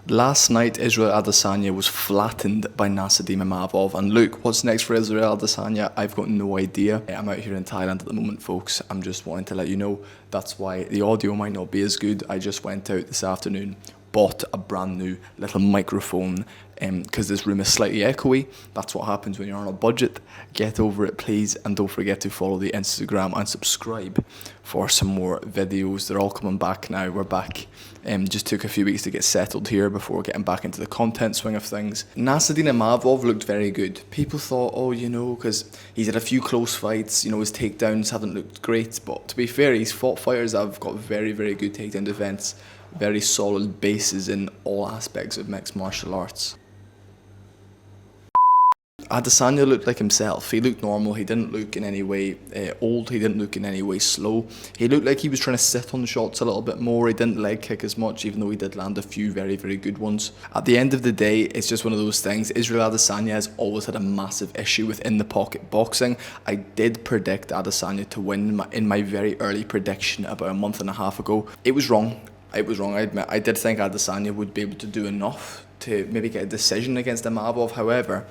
Last night, Israel Adesanya was flattened by Nassourdine Imavov. And look, what's next for Israel Adesanya? I've got no idea. I'm out here in Thailand at the moment, folks. I'm just wanting to let you know that's why the audio might not be as good. I just went out this afternoon, bought a brand new little microphone because this room is slightly echoey. That's what happens when you're on a budget. Get over it, please, and don't forget to follow the Instagram and subscribe for some more videos. They're all coming back now. We're back. Just took a few weeks to get settled here before getting back into the content swing of things. Nassourdine Imavov looked very good. People thought, because he's had a few close fights, his takedowns haven't looked great. But to be fair, he's fought fighters that have got very, very good takedown defense, very solid bases in all aspects of mixed martial arts. Adesanya looked like himself. He looked normal. He didn't look in any way old. He didn't look in any way slow. He looked like he was trying to sit on the shots a little bit more. He didn't leg kick as much, even though he did land a few very, very good ones. At the end of the day, it's just one of those things. Israel Adesanya has always had a massive issue with in-the-pocket boxing. I did predict Adesanya to win in my very early prediction about a month and a half ago. It was wrong. I admit. I did think Adesanya would be able to do enough to maybe get a decision against Imavov. However,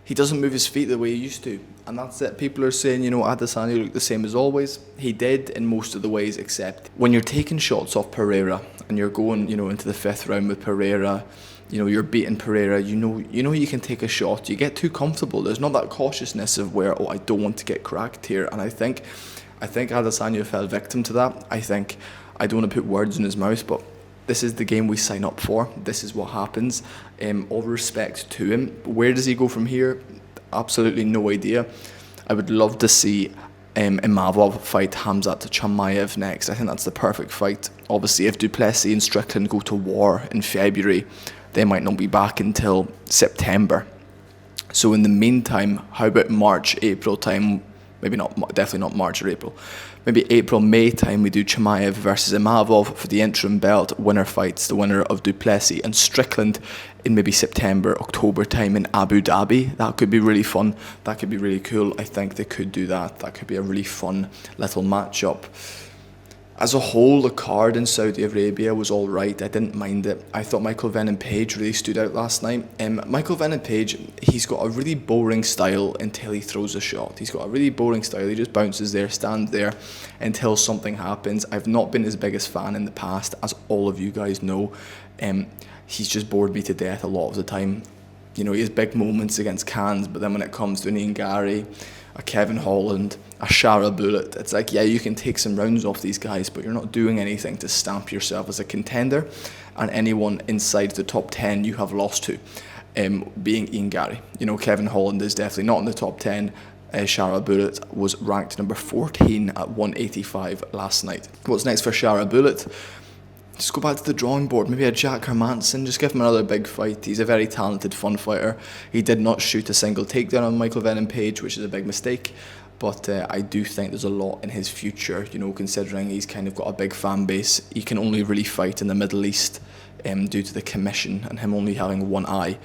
he doesn't move his feet the way he used to, and that's it. People are saying, Adesanya looked the same as always. He did in most of the ways, except when you're taking shots off Pereira and you're going, into the fifth round with Pereira, you're beating Pereira, you can take a shot. You get too comfortable. There's not that cautiousness of where, I don't want to get cracked here. And I think Adesanya fell victim to that. I don't want to put words in his mouth, but this is the game we sign up for. This is what happens. All respect to him. Where does he go from here? Absolutely no idea. I would love to see Imavov fight Khamzat Chimaev next. I think that's the perfect fight. Obviously, if Duplessis and Strickland go to war in February, they might not be back until September. So in the meantime, how about March, April time? Maybe not, definitely not March or April. Maybe April, May time we do Chimaev versus Imavov for the interim belt. Winner fights the winner of Duplessis and Strickland in maybe September, October time in Abu Dhabi. That could be really fun. That could be really cool. I think they could do that. That could be a really fun little matchup. As a whole, the card in Saudi Arabia was all right. I didn't mind it. I thought Michael Venom Page really stood out last night. Michael Venom Page, he's got a really boring style until he throws a shot. He's got a really boring style. He just bounces there, stands there until something happens. I've not been his biggest fan in the past, as all of you guys know. He's just bored me to death a lot of the time. He has big moments against Cans, but then when it comes to an Ian Gary, a Kevin Holland, a Shara Bullet, it's like, yeah, you can take some rounds off these guys, but you're not doing anything to stamp yourself as a contender. And anyone inside the top 10 you have lost to, being Ian Gary. Kevin Holland is definitely not in the top 10. Shara Bullet was ranked number 14 at 185 last night. What's next for Shara Bullet? Just go back to the drawing board. Maybe a Jack Hermanson. Just give him another big fight. He's a very talented, fun fighter. He did not shoot a single takedown on Michael Venom Page, which is a big mistake. But I do think there's a lot in his future, considering he's kind of got a big fan base. He can only really fight in the Middle East due to the commission and him only having one eye.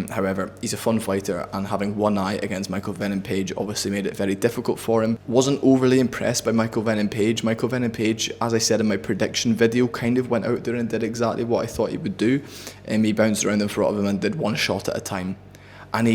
However, he's a fun fighter, and having one eye against Michael Venom Page obviously made it very difficult for him. Wasn't overly impressed by Michael Venom Page. Michael Venom Page, as I said in my prediction video, kind of went out there and did exactly what I thought he would do. He bounced around in front of him and did one shot at a time. And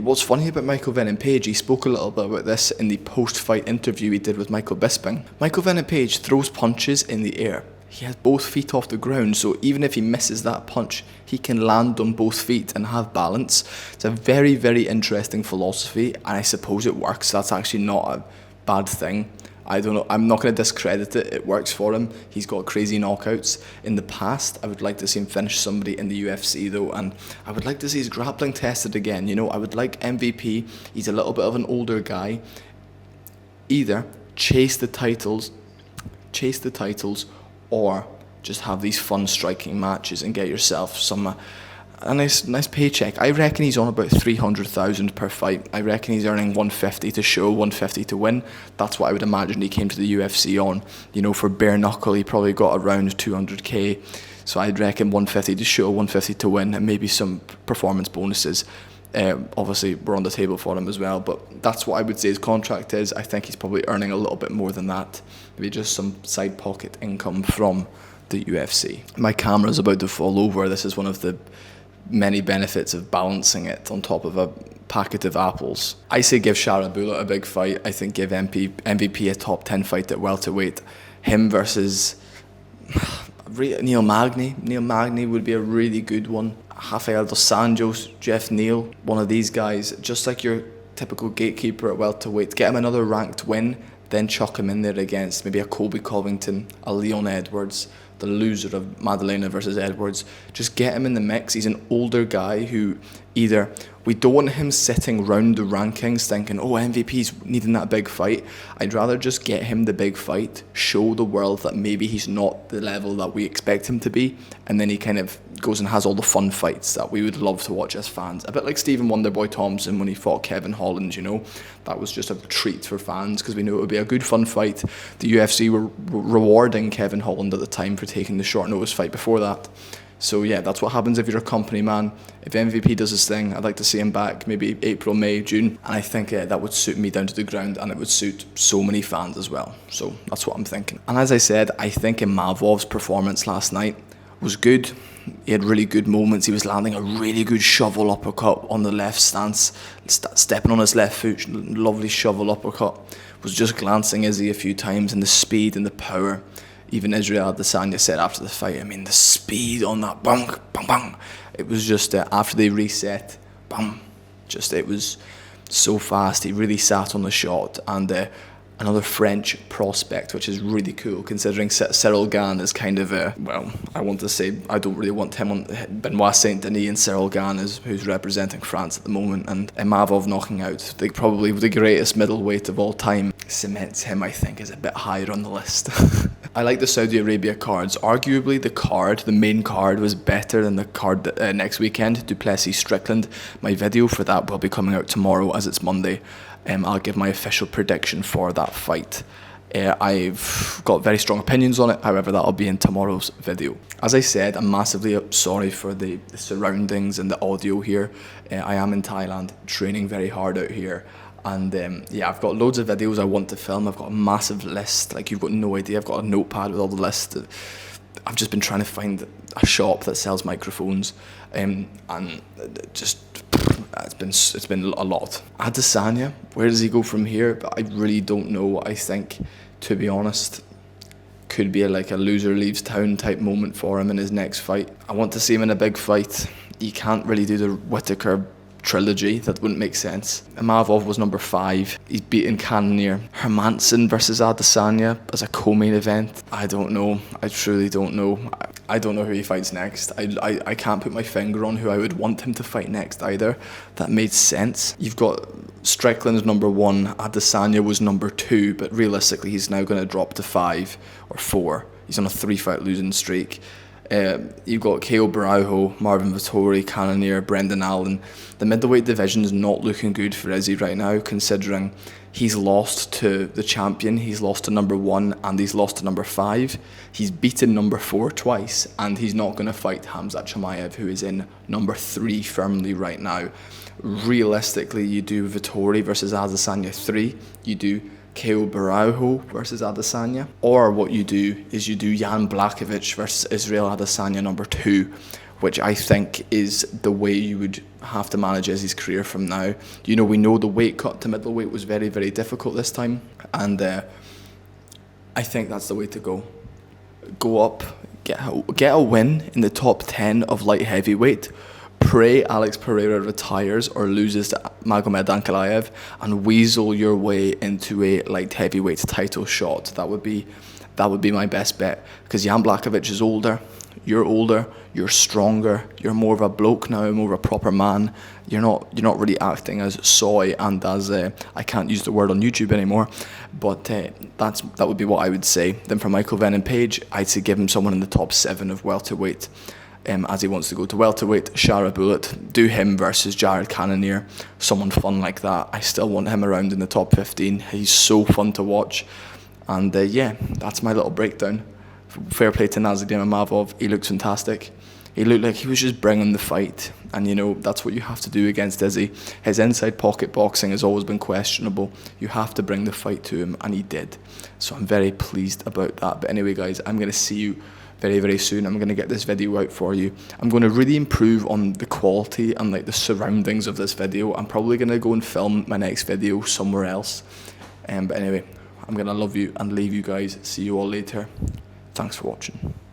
what's funny about Michael Venom Page, he spoke a little bit about this in the post-fight interview he did with Michael Bisping. Michael Venom Page throws punches in the air. He has both feet off the ground, so even if he misses that punch, he can land on both feet and have balance. It's a very, very interesting philosophy, and I suppose it works. That's actually not a bad thing. I don't know. I'm not going to discredit it. It works for him. He's got crazy knockouts in the past. I would like to see him finish somebody in the UFC though, and I would like to see his grappling tested again. I would like MVP. He's a little bit of an older guy. Either chase the titles, or just have these fun striking matches and get yourself a nice paycheck. I reckon he's on about 300,000 per fight. I reckon he's earning 150 to show, 150 to win. That's what I would imagine he came to the UFC on. For bare knuckle, he probably got around 200k. So I'd reckon 150 to show, 150 to win, and maybe some performance bonuses. Obviously, we're on the table for him as well, but that's what I would say his contract is. I think he's probably earning a little bit more than that. Maybe just some side pocket income from the UFC. My camera's about to fall over. This is one of the many benefits of balancing it on top of a packet of apples. I say give Sharabula a big fight. I think give MVP a top 10 fight at welterweight. Him versus Neil Magny. Neil Magny would be a really good one. Rafael dos Anjos, Jeff Neal, one of these guys, just like your typical gatekeeper at welterweight. Get him another ranked win, then chuck him in there against maybe a Colby Covington, a Leon Edwards, the loser of Madalena versus Edwards. Just get him in the mix. He's an older guy who either, we don't want him sitting round the rankings thinking, oh, MVP's needing that big fight. I'd rather just get him the big fight, show the world that maybe he's not the level that we expect him to be, and then he kind of goes and has all the fun fights that we would love to watch as fans. A bit like Stephen Wonderboy Thompson when he fought Kevin Holland, you know. That was just a treat for fans because we knew it would be a good fun fight. The UFC were rewarding Kevin Holland at the time for taking the short notice fight before that. So yeah, that's what happens if you're a company man. If MVP does his thing, I'd like to see him back maybe April, May, June. And I think that would suit me down to the ground, and it would suit so many fans as well. So that's what I'm thinking. And as I said, I think Imavov's performance last night was good. He had really good moments. He was landing a really good shovel uppercut on the left stance, stepping on his left foot, lovely shovel uppercut. Was just glancing Izzy a few times, and the speed and the power. Even Israel Adesanya said after the fight, I mean, the speed on that, bang, bang, bang. It was just, after they reset, bam, just, it was so fast. He really sat on the shot. And another French prospect, which is really cool, considering Cyril Gane is kind of a, well, I want to say, I don't really want him on Benoit Saint-Denis, and Cyril Gane is who's representing France at the moment, and Imavov knocking out probably the greatest middleweight of all time cements him, I think, as a bit higher on the list. I like the Saudi Arabia cards. Arguably, the main card, was better than the card next weekend, Duplessis Strickland. My video for that will be coming out tomorrow, as it's Monday. I'll give my official prediction for that fight. I've got very strong opinions on it, however that'll be in tomorrow's video. As I said, I'm massively sorry for the surroundings and the audio here. I am in Thailand, training very hard out here. And yeah, I've got loads of videos I want to film. I've got a massive list, like you've got no idea. I've got a notepad with all the lists. I've just been trying to find a shop that sells microphones, and just it's been a lot. Adesanya, where does he go from here? But I really don't know. I think, to be honest, could be like a loser leaves town type moment for him in his next fight. I want to see him in a big fight. You can't really do the Whittaker trilogy, that wouldn't make sense. Imavov was number 5. He's beaten Cannonier. Hermansson versus Adesanya as a co-main event. I don't know. I truly don't know. I don't know who he fights next. I can't put my finger on who I would want him to fight next either. That made sense. You've got Strickland's number 1. Adesanya was number 2, but realistically he's now going to drop to 5 or 4. He's on a 3-fight losing streak. You've got Caio Borralho, Marvin Vettori, Cannonier, Brendan Allen. The middleweight division is not looking good for Izzy right now, considering he's lost to the champion, he's lost to number 1, and he's lost to number 5. He's beaten number 4 twice, and he's not going to fight Khamzat Chimaev, who is in number 3 firmly right now. Realistically, you do Vettori versus Adesanya 3, you do Caio Borralho versus Adesanya, or what you do is you do Jan Blachowicz versus Israel Adesanya number 2, which I think is the way you would have to manage Izzy's career from now. You know, we know the weight cut to middleweight was very, very difficult this time, and I think that's the way to go. Go up, get a win in the top 10 of light heavyweight, pray Alex Pereira retires or loses to Magomed Ankalaev, and weasel your way into a light heavyweight title shot. That would be my best bet, because Jan Blachowicz is older, you're stronger, you're more of a bloke now, more of a proper man. You're not really acting as soy and as I can't use the word on YouTube anymore, but that would be what I would say. Then for Michael Venom Page, I'd say give him someone in the top 7 of welterweight. As he wants to go to welterweight, Shara Bullet, do him versus Jared Cannonier, someone fun like that. I still want him around in the top 15. He's so fun to watch. And yeah, that's my little breakdown. Fair play to Nazardine Imavov. He looks fantastic. He looked like he was just bringing the fight. And you know, that's what you have to do against Izzy. His inside pocket boxing has always been questionable. You have to bring the fight to him, and he did. So I'm very pleased about that. But anyway, guys, I'm going to see you very, very soon. I'm going to get this video out for you. I'm going to really improve on the quality and like the surroundings of this video. I'm probably going to go and film my next video somewhere else. But anyway, I'm going to love you and leave you guys. See you all later. Thanks for watching.